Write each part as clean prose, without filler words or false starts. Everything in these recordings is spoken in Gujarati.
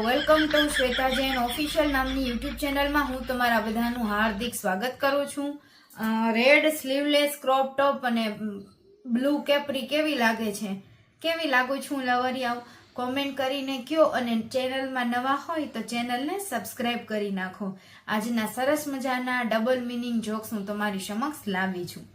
Welcome to Shweta Jain official નામની યુટ્યુબ ચેનલમાં હું તમારા બધાનું હાર્દિક સ્વાગત કરું છું. રેડ સ્લીવલેસ ક્રોપ ટોપ અને બ્લુ કેપરી કેવી લાગે છે, કેવી લાગુ છું લવરિયાઓ, કોમેન્ટ કરીને કયો. અને ચેનલમાં નવા હોય તો ચેનલને સબસ્ક્રાઇબ કરી નાખો. આજના સરસ મજાના ડબલ મિનિંગ જોક્સ હું તમારી સમક્ષ લાવી છું.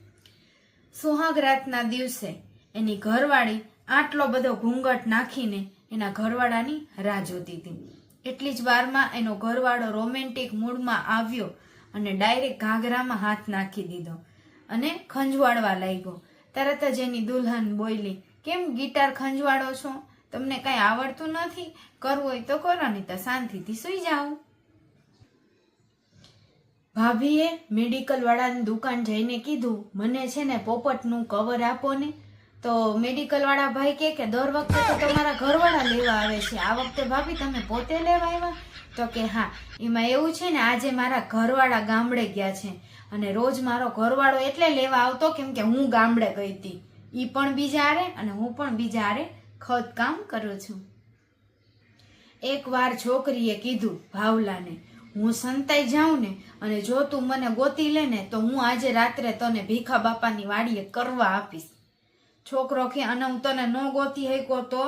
સુહાગ રાતના દિવસે એની ઘરવાળી આટલો બધો ઘૂંઘટ નાખીને એના ઘરવાળાની રાહ જોતી હતી. એટલી જ વારમાં એનો ઘરવાળો રોમેન્ટિક મૂડમાં આવ્યો અને ડાયરેક્ટ ઘાઘરામાં હાથ નાખી દીધો અને ખંજવાળવા લાગ્યો. તરત જ એની દુલ્હન બોલી, કેમ ગિટાર ખંજવાળો છો? તમને કઈ આવડતું નથી? કરવું હોય તો કરો, નહીં તો શાંતિથી સુઈ જાઓ. ભાભીએ મેડિકલ વાળાની દુકાન જઈને કીધું, મને છે ને પોપટનું કવર આપો ને. તો મેડિકલ વાળા ભાઈ કે દર વખતે તો તમારા ઘરવાળા લેવા આવે છે, આ વખતે ભાભી તમે પોતે લેવા આવ્યા? તો કે હા, એમાં એવું છે ને આજે મારા ઘરવાળા ગામડે ગયા છે અને રોજ મારો ઘરવાળો એટલે લેવા આવતો કેમ કે હું ગામડે ગઈ હતી. ઈ પણ બીજા હારે અને હું પણ બીજા હારે ખોદકામ કરું છું. એકવાર છોકરીએ કીધું ભાવલાને, હું સંતાઈ જાઉં ને અને જો તું મને ગોતી લે ને તો હું આજે રાત્રે તને ભીખા બાપાની વાડીએ કરવા આપીશ. છોકરો કે અને હું તને ન ગોતી હકો તો?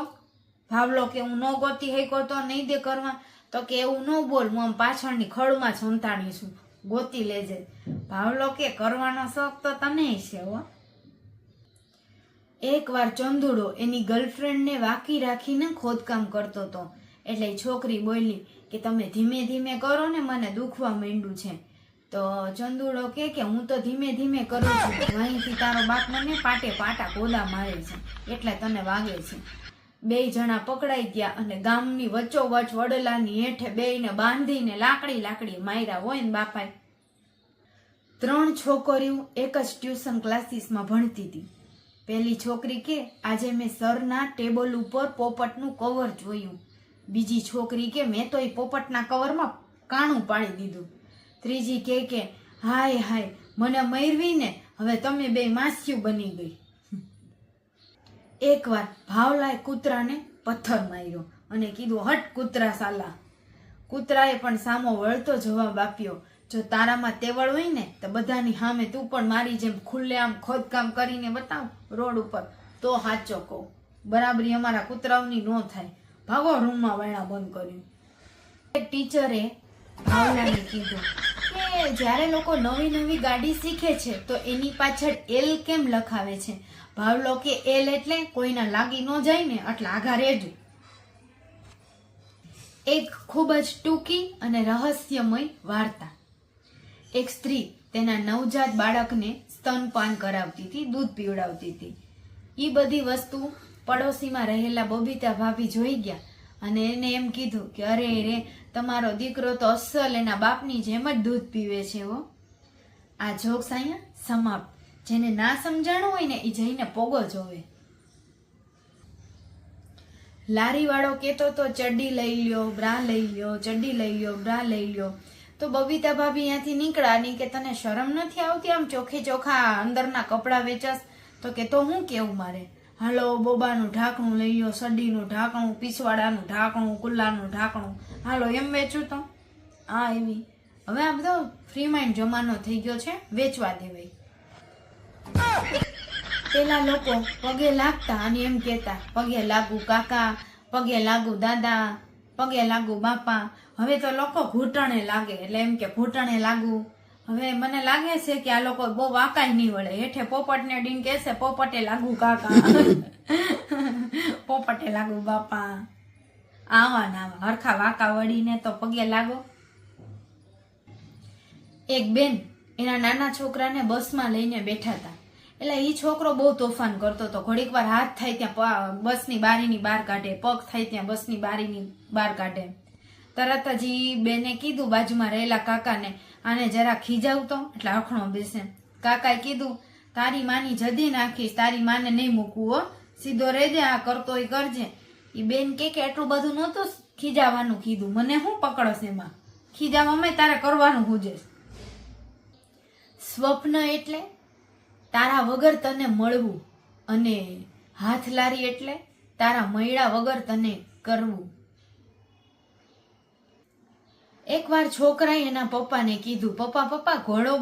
ભાવલો કે હું ન ગોતી હકો તો નહીં દે કરવા? તો કે એવું ન બોલ, હું આમ પાછળની ખડમાં સંતાણી છું, ગોતી લેજે. ભાવલો કે કરવાનો શોખ તો તને છે હો. એકવાર ચંદુડો એની ગર્લફ્રેન્ડને વાકી રાખીને ખોદકામ કરતો હતો એટલે છોકરી બોલી કે તમે ધીમે ધીમે કરો ને, મને દુખવા માંડ્યું છે. તો ચંદુડો કે હું તો ધીમે ધીમે કરું છું, અહીંથી તારો બાપ મને પાટે પાટા કોદા મારે છે એટલે તને વાગે છે. બે જણા પકડાઈ ગયા અને ગામની વચ્ચોવચ વડલાની હેઠે બેયને બાંધીને લાકડી માર્યા હોય ને બાપાએ. 3 છોકરીઓ એક જ ટ્યુશન ક્લાસીસમાં ભણતી હતી. પેલી છોકરી કે આજે મેં સરના ટેબલ ઉપર પોપટનું કવર જોયું. બીજી છોકરી કે મેં તો એ પોપટના કવરમાં કાણું પાડી દીધું. ત્રીજી કે હાય હાય મને મરવી ને, હવે તમે બે માસ્યું બની ગઈ. એકવાર ભાવલાએ કૂતરાને પથ્થર માર્યો અને કીધું, હટ કૂતરા સાલા. કૂતરાએ પણ સામો વળતો જવાબ આપ્યો, જો તારામાં તેવળ હોય ને તો બધાની સામે તું પણ મારી જેમ ખુલ્લેઆમ ખોદકામ કરીને બતાવ રોડ ઉપર, તો સાચો કહું. બરાબરી અમારા કૂતરાઓની ન થાય. ભાગો રૂમમાં વાયણા બંધ કર્યું. એક ટીચરે ભાવલાને કીધું કે જ્યારે લોકો નવી નવી ગાડી શીખે છે તો એની પાછળ એલ કેમ લખાવે છે? ભાવલો કે એલ એટલે કોઈના લાગી ન જાય ને એટલે આઘા રહેજો. એક ખૂબ જ ટૂંકી અને રહસ્યમય વાર્તા. એક સ્ત્રી તેના નવજાત બાળકને સ્તનપાન કરાવતી હતી, દૂધ પીવડાવતી હતી. એ બધી વસ્તુ પડોશીમાં રહેલા બબીતા ભાભી જોઈ ગયા અને એને એમ કીધું કે અરે રે, તમારો દીકરો તો અસલ એના બાપની જેમ જ દૂધ પીવે છે હો. આ જોક્સ અહીંયા સમાપ્ત. જેને ના સમજાણું હોય ને એ જઈને પોગો જોવે. લારી વાળો કેતો તો ચડ્ડી લઈ લ્યો, બ્રા લઈ લ્યો, ચડ્ડી લઈ લ્યો, બ્રા લઈ લ્યો. તો બબીતા ભાભી ત્યાંથી નીકળ્યા કે તને શરમ નથી આવતી આમ ચોખ્ખે ચોખ્ખા અંદરના કપડા વેચસ? તો કે તો હું કેવું મારે? હાલો બોબાનું ઢાંકણું લઈ લો, સડીનું ઢાંકણું, પીસવાડાનું ઢાંકણું, કુલ્લાનું ઢાંકણું, હાલો એમ વેચું તો? હા એવી. હવે આ બધો ફ્રી માઇન્ડ જમાનો થઈ ગયો છે, વેચવા દેવાય. પેલા લોકો પગે લાગતા અને એમ કેતા, પગે લાગુ કાકા, પગે લાગુ દાદા, પગે લાગુ બાપા. હવે તો લોકો ઘૂંટણે લાગે એટલે એમ કે ઘૂંટણે લાગુ. હવે મને લાગે છે કે આ લોકો બહુ વાકાય નહીં વળે. હેઠે પોપટને ડીન કહેશે પોપટે લાગુ કાકા, પોપટે લાગુ બાપા. આવા ને આવા હરખા વાકા વળીને તો પગે લાગો. એક બેન એના નાના છોકરાને બસમાં લઈને બેઠા હતા. એટલે એ છોકરો બહુ તોફાન કરતો હતો. ઘડીક વાર હાથ થાય ત્યાં બસની બારીની બહાર કાઢે, પગ થાય ત્યાં બસની બારીની બહાર કાઢે. તરત જ બેને કીધું બાજુમાં રહેલા કાકાને, આને જરા ખીજાવતો એટલે અખણો બેસે. કાકાએ કીધું, તારી માની જદી નાખીશ, તારી માને નહીં મૂકવું હો, સીધો રહેજે, આ કરતો એ કરજે. એ બેન કે એટલું બધું નહોતું ખીજાવાનું કીધું, મને શું પકડશ એમાં? ખીજાવામાં તારે કરવાનું હુજે. સ્વપ્ન એટલે તારા વગર તને મળવું અને હાથ લારી એટલે તારા મૈડા વગર તને કરવું. એકવાર છોકરાએ એના પપ્પાને કીધું, પપ્પા પપ્પા ઘોડો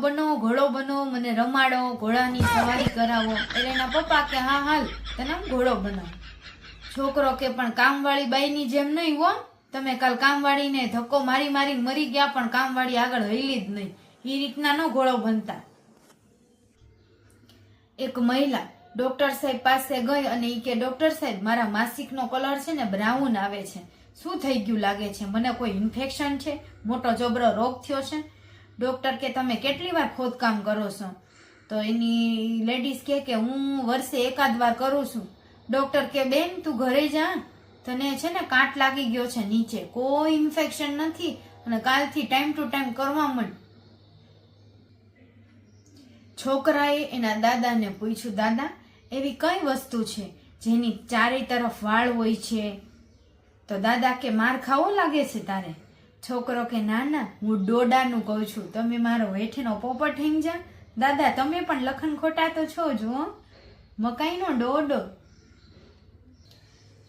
બનો, મને રમાડો, ઘોડાની સવારી કરાવો. એટલે એના પપ્પા કે હા હાલ તને ઘોડો બનાવો. છોકરો કે પણ કામવાળી બાઈની જેમ નહીં હો, તમે કાલ કામવાળીને ધક્કો મારી મારીને મરી ગયા પણ કામવાળી આગળ હલી જ નહીં, એ રીતના ન ઘોડો બનતા. એક મહિલા ડોક્ટર સાહેબ પાસે ગઈ અને ઈ કે ડોક્ટર સાહેબ મારા માસિકનો કલર છે ને બ્રાઉન આવે છે, શું થઈ ગયું લાગે છે, મને કોઈ ઇન્ફેક્શન છે, મોટો જબરો રોગ થયો છે? ડોક્ટર કે તમે કેટલી વાર ખોદકામ કરો છો? તો એની લેડીઝ કે હું વર્ષે એકાદ વાર કરું છું. ડોક્ટર કે બેન તું ઘરે જા, તને છે ને કાટ લાગી ગયો છે નીચે, કોઈ ઇન્ફેક્શન નથી અને કાલથી ટાઈમ ટુ ટાઈમ કરવા માંડ. છોકરાએ એના દાદાને પૂછ્યું, દાદા એવી કઈ વસ્તુ છે જેની ચારે તરફ વાળ હોય છે? તો દાદા કે માર ખાવો લાગે છે તારે? છોકરો કે ના ના હું ડોડાનું કહું છું, તમે મારો હેઠેનો પોપટ હેંગ જા. દાદા તમે પણ લખન ખોટા તો છો જો, મકાઈનો ડોડો.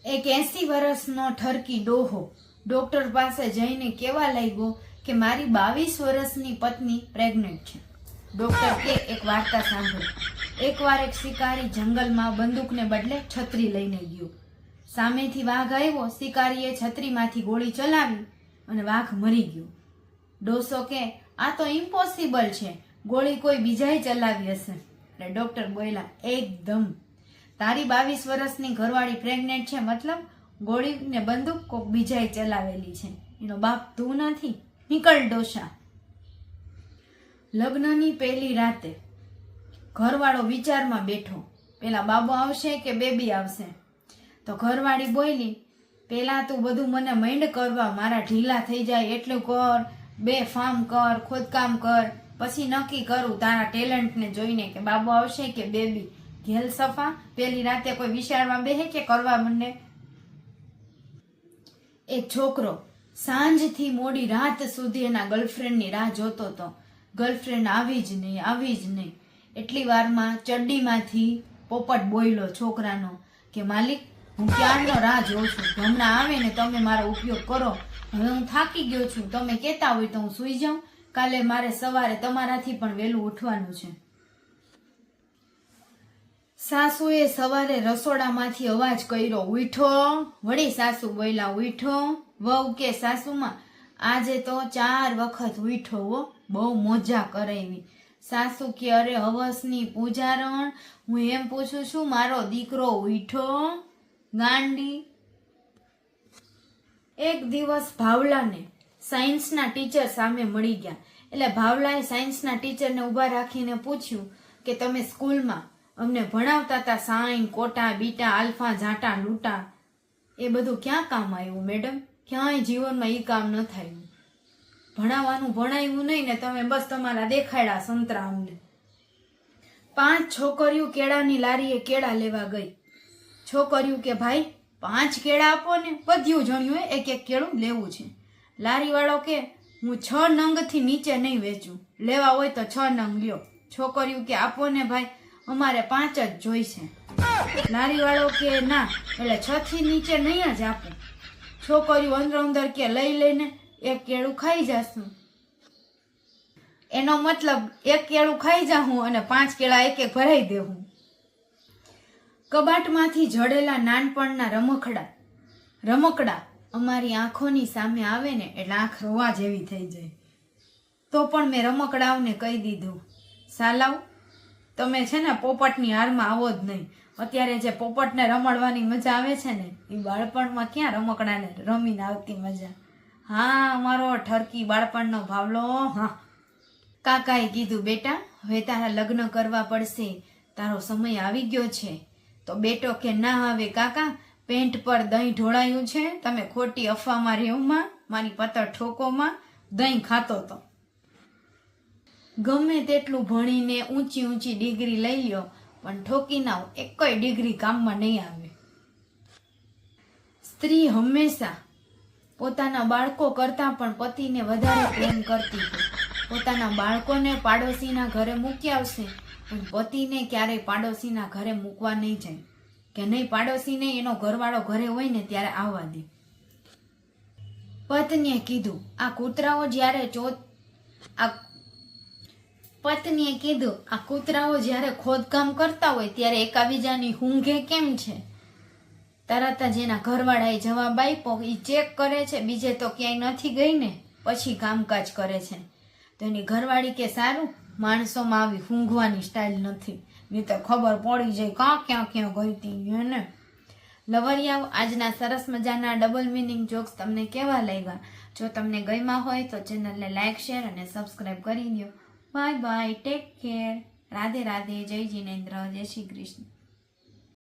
એક 80 વર્ષનો ઠરકી ડોહો ડોક્ટર પાસે જઈને કેવા લાગ્યો કે મારી 22 વર્ષની પત્ની પ્રેગ્નેન્ટ છે. ડોક્ટર કે એક વાર્તા સાંભળો. એકવાર એક શિકારી જંગલમાં બંદૂકને બદલે છત્રી લઈને ગયો. સામેથી વાઘ આવ્યો, શિકારીએ છત્રીમાંથી ગોળી ચલાવી અને વાઘ મરી ગયો. ડોસો કે આ તો ઇમ્પોસિબલ છે, ગોળી કોઈ બીજાએ ચલાવી હશે. એટલે ડોક્ટર બોલ્યા એકદમ, તારી 22 વર્ષની ઘરવાળી પ્રેગ્નેન્ટ છે મતલબ ગોળી ને બંદૂક કોક બીજાએ ચલાવેલી છે, એનો બાપ તું નથી, નીકળ ડોસા. લગ્નની પહેલી રાતે ઘરવાળો વિચારમાં બેઠો, પેલા બાબો આવશે કે બેબી આવશે? તો ઘરવાળી બોલી, પેલા તું બધું મને મૈંડ કરવા, મારા ઢીલા થઈ જાય એટલું કર, 2 ફાર્મ કર, ખોદકામ કર, પછી નક્કી કરું તારા ટેલેન્ટને જોઈને કે બાબો આવશે કે બેબી. ઘેલ સફા, પેલી રાતે કોઈ વિચારવા બેહે કે કરવા માંડે. એક છોકરો સાંજથી મોડી રાત સુધી એના ગર્લફ્રેન્ડની રાહ જોતો હતો. ગર્લફ્રેન્ડ આવી જ નહીં. એટલી વારમાં ચડ્ડીમાંથી પોપટ બોલ્યો છોકરાનો કે માલિક હું ક્યારનો રાહ જોઉં છું, હમણાં આવે ને તમે મારો ઉપયોગ કરો, હવે હું થાકી ગયો છું, તમે કહેતા હોય તો હું સૂઈ જાઉં, કાલે મારે સવારે તમારાથી પણ વહેલું ઉઠવાનું છે. સાસુએ સવારે રસોડામાંથી અવાજ કર્યો, ઉઠો. વળી સાસુ બોલ્યા ઉઠો. વહુ કે સાસુમાં આજે તો 4 વખત ઉઠો હો, બહુ મોજા કરાવી. સાસુ કે અરે હવસની પૂજારણ, હું એમ પૂછું છું મારો દીકરો ઉઠો ગાંડી. એક દિવસ ભાવલાને સાયન્સના ટીચર સામે મળી ગયા. એટલે ભાવલાએ સાયન્સના ટીચરને ઊભા રાખીને પૂછ્યું કે તમે સ્કૂલમાં અમને ભણાવતા હતા સાઈન, કોટા, બીટા, આલ્ફા, ઝાટા, લૂટા, એ બધું ક્યાં કામ આવ્યું મેડમ? ક્યાંય જીવનમાં એ કામ ન થયું. ભણાવવાનું ભણાવ્યું નહીં ને તમે બસ તમારા દેખાડ્યા સંતરા અમને. 5 છોકરીઓ કેળાની લારીએ કેળા લેવા ગઈ. છોકરીઓ કે ભાઈ 5 કેળા આપો ને, બધું જણ્યું એક એક કેળું લેવું છે. લારીવાળો કે હું 6 નંગથી નીચે નહીં વેચું, લેવા હોય તો 6 નંગ લ્યો. છોકરીઓ કે આપો ને ભાઈ અમારે 5 જ જોઈશે. લારીવાળો કે ના, એટલે 6 થી નીચે નહીં જ આપું. છોકરીઓ અંદર કે લઈ લઈને એક કેળું ખાઈ જાશું. એનો મતલબ એક કેળું ખાઈ જાઉં અને 5 કેળા એક એક ભરાઈ દેવું. કબાટમાંથી જડેલા નાનપણના રમકડા અમારી આંખોની સામે આવે ને એટલે આંખ રોવા જેવી થઈ જાય. તો પણ મેં રમકડાઓને કહી દીધું, સાલાવ તમે છે ને પોપટની હારમાં આવો જ નહીં. અત્યારે જે પોપટને રમાડવાની મજા આવે છે ને એ બાળપણમાં ક્યાં રમકડાને રમીને આવતી મજા. હા અમારો ઠરકી બાળપણનો ભાવલો. હા કાકાએ કીધું બેટા હવે તારા લગ્ન કરવા પડશે, તારો સમય આવી ગયો છે. તો બેટો કે ના હવે કાકા પેન્ટ પર દહીં ઢોળાયું છે, તમે ખોટી અફવામાં રેવમાં, મારી પતર ઠોકોમાં દહીં ખાતો તો. ગમે તેટલું ભણીને ઊંચી ડિગ્રી લઈ લ્યો પણ ઠોકી ના એકેય ડિગ્રી કામમાં નહીં આવે. સ્ત્રી હંમેશા પોતાના બાળકો કરતાં પણ પતિને વધારે પ્રેમ કરતી હોય. પોતાના બાળકોને પાડોશીના ઘરે મૂકી આવશે પણ પતિને ક્યારેય પાડોશીના ઘરે મૂકવા નહીં જાય, કે નહીં પાડોશીને એનો ઘરવાળો ઘરે હોય ને ત્યારે આવવા દે. પત્નીએ કીધું આ કૂતરાઓ જ્યારે ખોદકામ કરતા હોય ત્યારે એકાબીજાની ઊંઘે કેમ છે? તરત જ એના ઘરવાળાએ જવાબ આપ્યો, એ ચેક કરે છે, બીજે તો ક્યાંય નથી ગઈ ને, પછી કામકાજ કરે છે. તો એની ઘરવાળી કે સારું, માણસોમાં આવી ઊંઘવાની સ્ટાઇલ નથી, નહીં તો ખબર પડી જાય ક્યાં ગઈ હતી ને. લવરિયાઓ, આજના સરસ મજાના ડબલ મિનિંગ જોક્સ તમને કેવા લાગ્યા? જો તમને ગમ્યા હોય તો ચેનલને લાઈક, શેર અને સબસ્ક્રાઈબ કરી દો. Bye bye, take care, Radhe Radhe, જય જિનેન્દ્ર, જય શ્રી કૃષ્ણ.